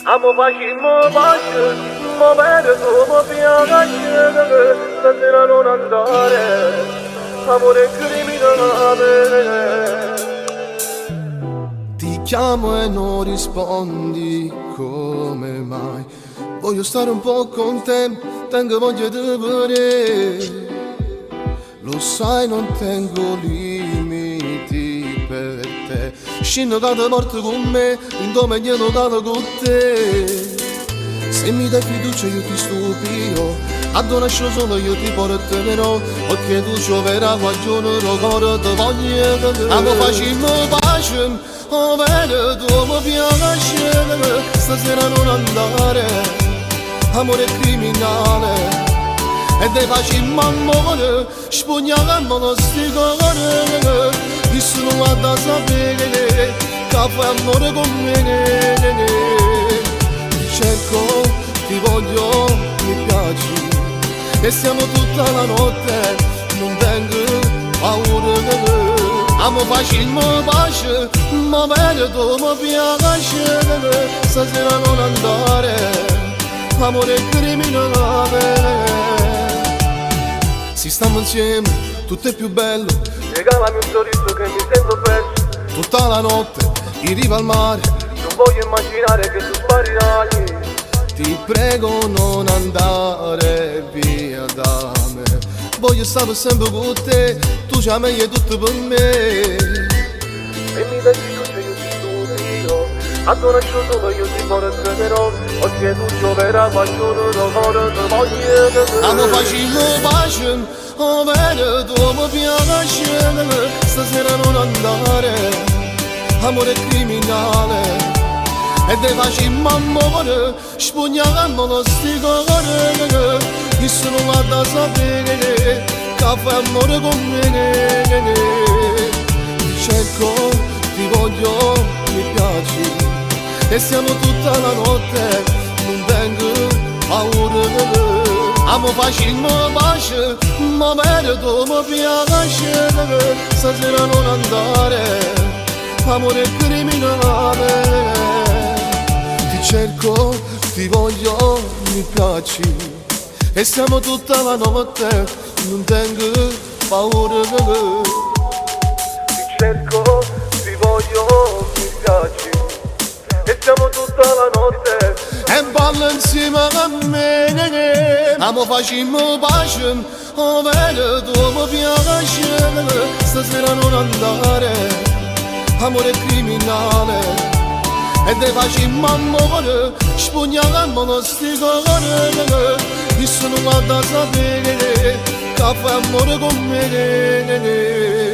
Amo facimmo pace, ma per come piace, stasera non andare, amore criminale. Ti chiamo e non rispondi, come mai? Voglio stare un po' con te, tengo voglia di vedere. Lo sai, non tengo limiti per te. Scendo che ti porto con me, in dove glielo cado con te. Se mi dai fiducia io ti stupirò, a donascio solo io ti porterò, perché tu gioverà guaglione, cuore ti voglio. Amo facciamo pace, oh bene, tu mi piace, stasera non andare, amore criminale. E te facciamo amore, spugniamo sti cuore, chi sono guarda a sapere, che fai amore con me. Ti cerco, ti voglio, mi piaci, e siamo tutta la notte, non tengo paura. Amo facciamo pace, ma bene tu mi piace, stasera non andare, amore criminale. Si stiamo insieme, tutto è più bello, Regalami un sorriso che mi sento perso, tutta la notte, in riva al mare. non voglio immaginare che tu sparirai. Ti prego non andare via da me, voglio stare sempre con te, tu già meglio tutto per me. E mi dai fiducia io ti stupirò, a donascio solo io ti porterò, perché tu gioverà guaglione, cuore ti voglio. Amo facciamo pace, oh bene tu mi piace, stasera non andare, amore criminale. E te facciamo amore, spugniamo sti cuore, chi sono guarda a sapere, che fai amore con me. Ti cerco, ti voglio, mi piaci, e siamo tutta la notte, non tengo paura. Amo facciamo pace, ma bene tu mi piace, stasera non andare, amore criminale. Ti cerco, ti voglio, mi piaci, e siamo tutta la notte, non tengo paura. Ti cerco, ti voglio, mi piaci, e siamo tutta la notte. E balla insieme a me. Amo facciamo pace, oh bene tu mi piace, stasera non andare, amore criminale. E te facciamo amore, spugniamo sti cuore, chi sono guarda a sapere, che fai amore con me.